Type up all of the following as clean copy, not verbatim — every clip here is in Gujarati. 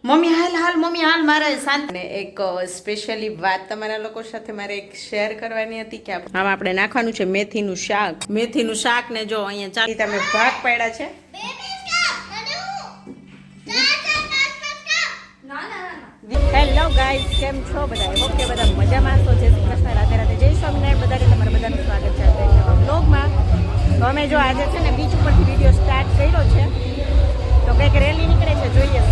મમ્મી હાલ હાલ મમ્મી હાલ મારે શાંત ને એક સ્પેશિયલી વાત તમારા લોકો સાથે મારે એક શેર કરવાની હતી કે આમાં આપણે નાખવાનું છે મેથીનું શાક ને જો અહીંયા ચાલી તમે ભાગ પાડ્યા છે હેલો ગાઈઝ કેમ છો બધા ઓકે બધા મજામાં તો જય શ્રી કૃષ્ણ રાધે રાધે જય સ્વામિનારાયણ બધાને તમારા બધાનું સ્વાગત છે અત્યારે બ્લોગમાં તો અમે જો આજે છે ને બીચ ઉપરથી વિડીયો સ્ટાર્ટ કર્યો છે તો કંઈક રેલી નીકળે છે જોઈએ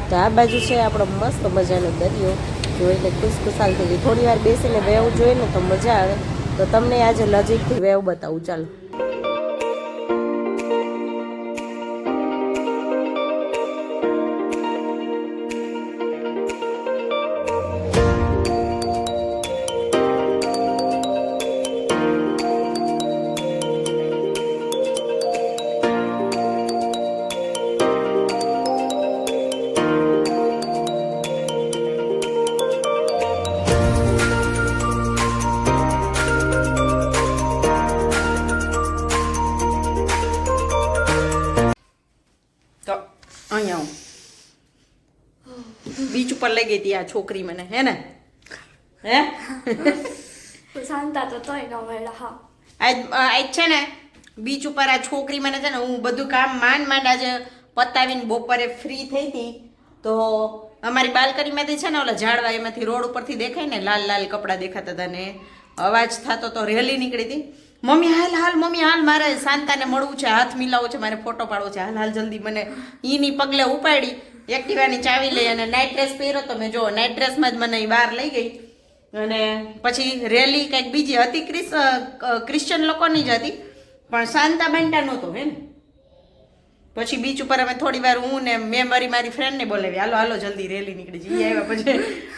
તો આ બાજુ છે આપણો મસ્ત મજાનો દરિયો જોઈને ખુશખુશાલ થઈ ગઈ થોડી વાર બેસીને વેવ જોઈએ ને તો મજા આવે તો તમને આજે નજીકથી વેવ બતાવું ચાલો બીચ ઉપર લઈ ગઈ હતી આ છોકરી મને હે ને હે શાંતા તો તોય ન મળ્યા હા આજ છે ને બીચ ઉપર આ છોકરી મને છે ને હું બધું કામ માંડ આજે પતાવીને બપોરે ફ્રી થઈ હતી તો અમારી બાલ્કનીમાંથી છે ને ઓલા ઝાડવા એમાંથી રોડ ઉપરથી દેખાય ને લાલ લાલ કપડાં દેખાતા હતા ને અવાજ થતો તો રેલી નીકળી હતી મમ્મી હાલ હાલ મમ્મી હાલ મારે શાંતાને મળવું છે હાથ મિલાવવો છે મારે ફોટો પાડવો છે હાલ હાલ જલ્દી મને ઈની પગલે ઉપાડી એક્ટિવાની ચાવી લઈ અને નાઇટ ડ્રેસ પહેર્યો તો મેં જો નાઇટ ડ્રેસમાં જ મને બહાર લઈ ગઈ અને પછી રેલી કંઈક બીજી હતી ક્રિશ્ચન લોકોની જ હતી પણ શાંતા બાંટા નહોતો હે ને પછી બીચ ઉપર અમે થોડી વાર હું ને મેં મારી ફ્રેન્ડને બોલાવી હાલો હાલો જલ્દી રેલી નીકળી જઈ આવ્યા પછી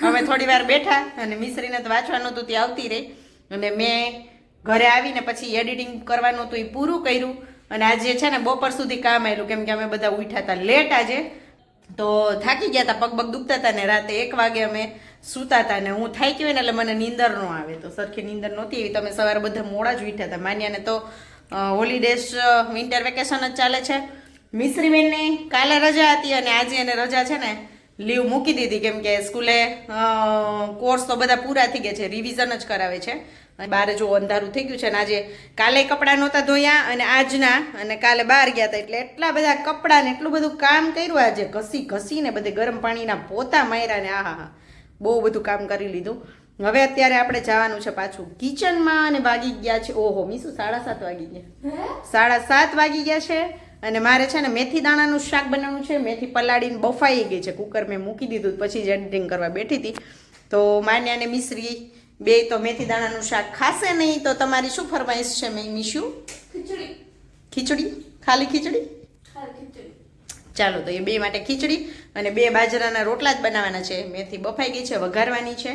અમે થોડી વાર બેઠા અને મિશ્રીને તો વાંચવાનું હતું તે આવતી રહી અને મેં ઘરે આવીને પછી એડિટિંગ કરવાનું હતું એ પૂરું કર્યું અને આજે છે ને બપોર સુધી કામ આવેલું કેમ કે અમે બધા ઉઠ્યા હતા લેટ આજે તો થાકી ગયા હતા પગ દુખતા હતા ને રાતે 1 વાગે અમે સૂતા હતા ને હું થાકી ગઈ ને એટલે મને નીંદર ન આવે તો સરખી નીંદર નહોતી એવી તમે સવારે બધા મોડા જ ઉઠ્યા હતા માન્યાને તો હોલિડેઝ વિન્ટર વેકેશન જ ચાલે છે મિશ્રીબેનને કાલે રજા હતી અને આજે એને રજા છે ને લીવ મૂકી દીધી કેમ કે સ્કૂલે કોર્સ તો બધા પૂરા થઈ ગયા છે રિવિઝન જ કરાવે છે અને બહાર જો અંધારું થઈ ગયું છે ને આજે કાલે કપડાં નહોતા ધોયા અને આજના અને કાલે બહાર ગયા હતા એટલે એટલા બધા કપડાં ને એટલું બધું કામ કર્યું આજે ઘસીને બધે ગરમ પાણીના પોતા માર્યા ને આહા બહુ બધું કામ કરી લીધું હવે અત્યારે આપણે જવાનું છે પાછું કિચનમાં અને વાગી ગયા છે ઓહો મીસુ 7:30 વાગી ગયા 7:30 વાગી ગયા છે અને મારે છે ને મેથી દાણાનું શાક બનાવવાનું છે મેથી પલાળીને બફાઈ ગઈ છે કુકર મેં મૂકી દીધું પછી જ એડિટિંગ કરવા બેઠી હતી તો માન્યા અને મિશ્રી બે તો મેથી દાણાનું શાક ખાશે નહીં તો તમારી શું ફરમાઈશ છે મેં મીશું ખીચડી ખાલી ખીચડી ચાલો તો એ બે માટે ખીચડી અને 2 બાજરાના રોટલા જ બનાવવાના છે મેથી બફાઈ ગઈ છે વઘારવાની છે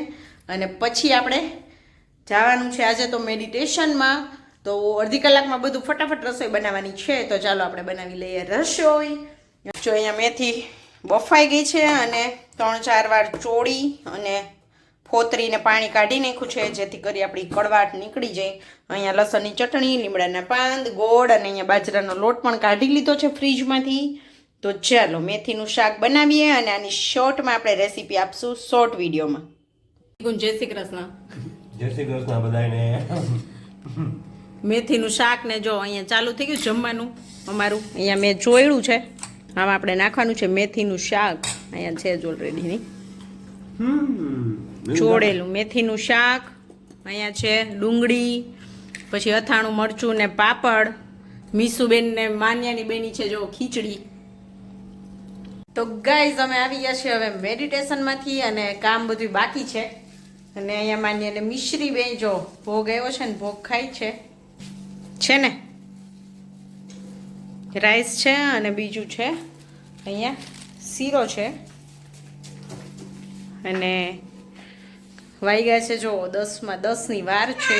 અને પછી આપણે જવાનું છે આજે તો મેડિટેશનમાં તો અડધી કલાકમાં બધું ફટાફટ રસોઈ બનાવવાની છે તો ચાલો આપણે બનાવી લઈએ રસોઈ જો અહીંયા મેથી બફાઈ ગઈ છે અને 3-4 વાર ચોળી અને ફોતરીને પાણી કાઢી નાખ્યું છે જેથી કરી આપણી કડવાટ નીકળી જાય અહીંયા લસણની ચટણી લીમડાના પાન ગોળ અને અહીંયા બાજરાનો લોટ પણ કાઢી લીધો છે ફ્રીજમાંથી તો ચાલો મેથીનું શાક બનાવીએ અને આની શોર્ટમાં આપણે રેસીપી આપશું શોર્ટ વિડીયોમાં જય શ્રી કૃષ્ણ બધાને મેથીનું શાક ને જો અહીંયા ચાલુ થઈ ગયું જમવાનું અમારું અહીંયા મેં જોયેલું છે આમાં આપણે નાખવાનું છે મેથીનું શાક અહીંયા છે જ ઓલરેડી નહીં ચોળેલું મેથીનું શાક અહીંયા છે ડુંગળી પછી અથાણું મરચું ને પાપડ મીસુબેન ને માન્યાની બેની છે જો ખીચડી તો ગાઈઝ અમે આવી ગયા છીએ હવે મેડિટેશનમાંથી અને કામ બધું બાકી છે અને અહીંયા માન્યાને મિશ્રી બેન જો ભોગ આવ્યો છે ને ભોગ ખાય છે ને રાઈસ છે અને બીજું છે અહીંયા શીરો છે અને વાગ્યા છે જો 10 માં 10 ની વાર છે.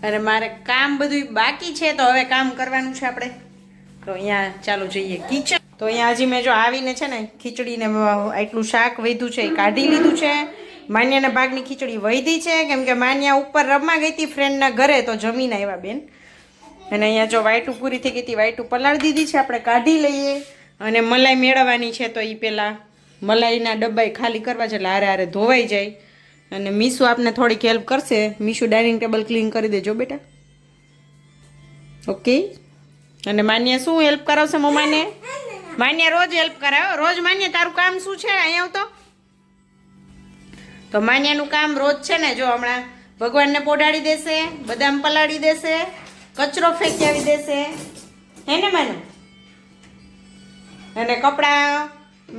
અને મારે કામ બધું બાકી છે તો હવે કામ કરવાનું છે આપણે. તો અહીંયા ચાલો જઈએ કિચન. તો અહીંયા હજી મેં જો આવીને છે ને ખીચડીને આટલું શાક વધ્યું છે એ કાઢી લીધું છે. માન્યાના ભાગની ખીચડી વધી છે કેમ કે માન્યા ઉપર રમવા ગઈ હતી ફ્રેન્ડના ઘરે તો જમીને આવ્યા બેન. અને અહીંયા જો વાઈટું પૂરી થઈ ગઈ હતી, વાઈટું પલાળી દીધી છે, આપણે કાઢી લઈએ. અને મલાઈ મેળવવાની છે તો એ પહેલાં મલાઈના ડબ્બા ખાલી કરવા છે એટલે હારે હારે ધોવાઈ જાય. અને મીશુ આપને થોડીક હેલ્પ કરશે. મીશુ ડાઇનિંગ ટેબલ ક્લીન કરી દેજો બેટા. ઓકે. અને માન્યા શું હેલ્પ કરાવશે મમ્માને? માન્યા રોજ હેલ્પ કરાવે. રોજ માન્યા તારું કામ શું છે અહીંયા તો? તો માન્યાનું કામ રોજ છે ને જો હમણાં ભગવાનને પોઢાડી દેશે, બદામ પલાળી દેશે, કચરો ફેંકી આવી દેશે, હે ને માનું? અને કપડાં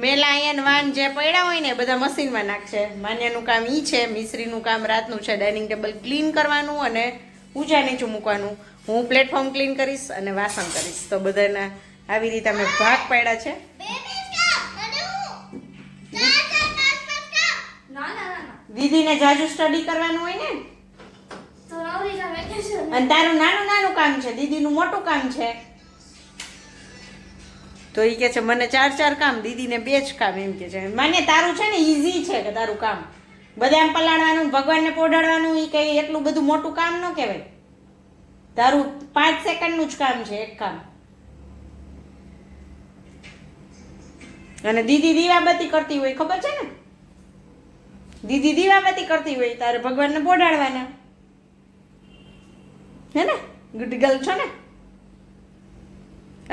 મેલાયન વાન જે પડ્યા હોય ને બધા મશીનમાં નાખશે. માન્યાનું કામ ઈ છે. મિશ્રીનું કામ રાતનું છે ડાઇનિંગ ટેબલ ક્લીન કરવાનું અને ઊંચા નીચું મૂકવાનું. હું પ્લેટફોર્મ ક્લીન કરીશ અને વાસણ કરીશ. તો બધાના આવી રીતે અમે ભાગ પાડ્યા છે. દીદીને જાજુ સ્ટડી કરવાનું હોય ને અને તારું નાનું નાનું કામ છે, દીદીનું મોટું કામ છે. તો એ કે છે મને 4 કામ, દીદીને 2 જ કામ એમ કે છે. માને તારું છે ને ઈઝી છે કે તારું કામ બદામ પલાળવાનું, ભગવાનને પોઢાડવાનું એ કઈ એટલું બધું મોટું કામ ન કહેવાય. તારું 5 સેકન્ડનું જ કામ છે, એક કામ. અને દીદી દીવાબત્તી કરતી હોય ખબર છે ને? દીદી દીવાબત્તી કરતી હોય તારે ભગવાનને પોઢાડવાના, હે ને? ગુડ ગર્લ છો ને?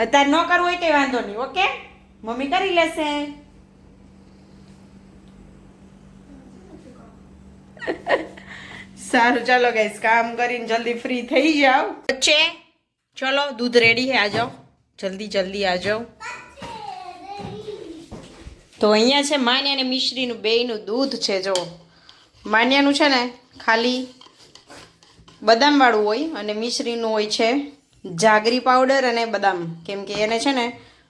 અત્યારે ન કરવું હોય કઈ વાંધો નહીં. ઓકે, મમ્મી કરી લેશે. સારું ચાલો ગાઈસ, કામ કરીને જલ્દી ફ્રી થઈ જાઓ. બચ્ચે ચલો દૂધ રેડી હે, આ જાઓ જલ્દી જલ્દી આ જાઓ. તો અહીંયા છે માન્યા અને મિશ્રીનું બેયનું દૂધ છે. જો માન્યાનું છે ને ખાલી બદામવાળું હોય અને મિશ્રીનું હોય છે જાગરી પાવડર અને બદામ. કેમ કે એને છે ને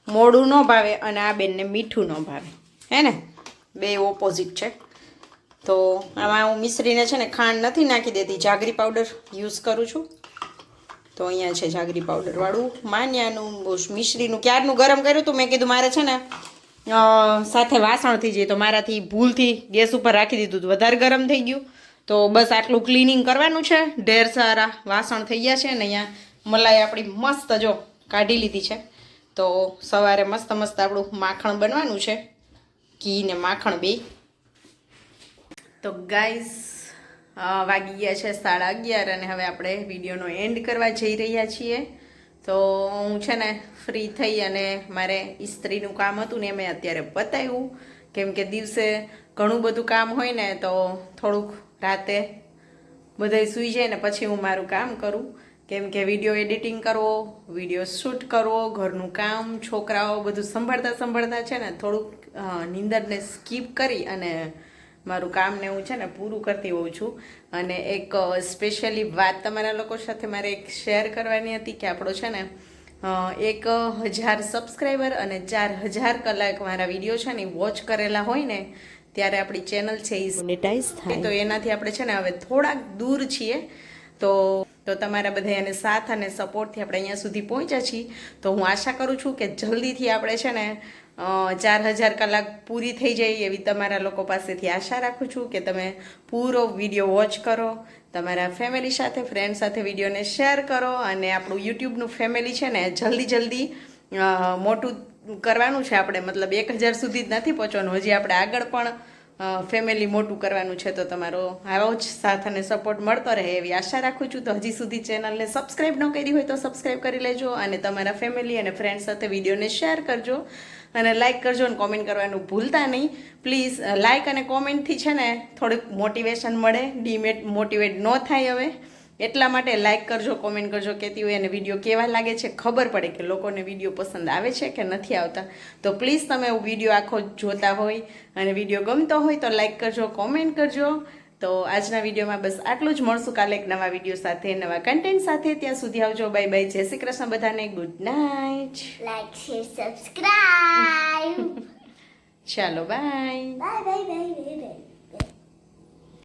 મોડું ન ભાવે અને આ બેનને મીઠું ન ભાવે, હે ને? બે ઓપોઝિટ છે. તો આમાં હું મિશ્રીને છે ને ખાંડ નથી નાખી દેતી, જાગરી પાવડર યુઝ કરું છું. તો અહીંયા છે જાગરી પાવડરવાળું માન્યાનું. મિશ્રીનું ક્યારનું ગરમ કર્યું હતું, મેં કીધું મારે છે ને સાથે વાસણ થઈ જાય તો મારાથી ભૂલથી ગેસ ઉપર રાખી દીધું હતું, વધારે ગરમ થઈ ગયું. તો બસ આટલું ક્લિનિંગ કરવાનું છે. ઢેર સારા વાસણ થઈ ગયા છે. અને અહીંયા મલાઈ આપણી મસ્ત જો કાઢી લીધી છે. તો સવારે મસ્ત મસ્ત આપણું માખણ બનવાનું છે, ઘી ને માખણ બે. તો ગાઈસ વાગી ગયા છે 11:30 અને હવે આપણે વિડીયોનો એન્ડ કરવા જઈ રહ્યા છીએ. તો હું છે ને ફ્રી થઈ અને મારે ઇસ્ત્રીનું કામ હતું ને મેં અત્યારે પતાવ્યું. કેમ કે દિવસે ઘણું બધું કામ હોય ને તો થોડુંક રાતે બધાય સૂઈ જાય ને પછી હું મારું કામ કરું. કેમ કે વિડીયો એડિટિંગ કરવો, વિડીયો શૂટ કરવો, ઘરનું કામ, છોકરાઓ બધું સંભાળતા છે ને થોડુંક નીંદરને સ્કીપ કરી અને મારું કામને હું છે ને પૂરું કરતી હોઉં છું. અને એક સ્પેશિયલી વાત તમારા લોકો સાથે મારે એક શેર કરવાની હતી કે આપણો છે ને 1000 સબસ્ક્રાઈબર અને 4000 કલાક મારા વિડીયો છે ને વોચ કરેલા હોય ને ત્યારે આપણી ચેનલ છે એ મોનેટાઈઝ થાય. તો એનાથી આપણે છે ને હવે થોડાક દૂર છીએ. તો તમારા બધા એને સાથ અને સપોર્ટથી આપણે અહીંયા સુધી પહોંચ્યા છીએ. તો હું આશા કરું છું કે જલ્દીથી આપણે છે ને 4000 કલાક પૂરી થઈ જાય એવી તમારા લોકો પાસેથી આશા રાખું છું કે તમે પૂરો વિડીયો વોચ કરો, તમારા ફેમિલી સાથે, ફ્રેન્ડ સાથે વિડીયોને શેર કરો. અને આપણું યુટ્યુબનું ફેમિલી છે ને જલ્દી મોટું કરવાનું છે આપણે. મતલબ 1000 સુધી જ નથી પહોંચવાનું, હજી આપણે આગળ પણ ફેમિલી મોટું કરવાનું છે. તો તમારો આવો જ સાથ અને સપોર્ટ મળતો રહે એવી આશા રાખું છું. તો હજી સુધી ચેનલને સબસ્ક્રાઈબ ન કરી હોય તો સબસ્ક્રાઈબ કરી લેજો અને તમારા ફેમિલી અને ફ્રેન્ડ સાથે વિડીયોને શેર કરજો અને લાઇક કરજો અને કોમેન્ટ કરવાનું ભૂલતા નહીં પ્લીઝ. લાઇક અને કોમેન્ટથી છે ને થોડીક મોટિવેશન મળે, ડીમોટિવેટ ન થાય હવે એટલા માટે લાઇક કરજો, કોમેન્ટ કરજો, કહેતી હોય અને વિડીયો કેવા લાગે છે ખબર પડે કે લોકોને વિડીયો પસંદ આવે છે કે નથી આવતા. તો પ્લીઝ તમે વિડીયો આખો જોતા હોય અને વિડીયો ગમતો હોય તો લાઇક કરજો, કોમેન્ટ કરજો. તો આજના વિડીયોમાં બસ આટલું જ. મળશું કાલે એક નવા વિડીયો સાથે, નવા કન્ટેન્ટ સાથે. ત્યાં સુધી આવજો. Bye bye. જય શ્રી કૃષ્ણ બધાને. Good night. Like, share, subscribe. ચાલો બાય. Bye, bye, bye.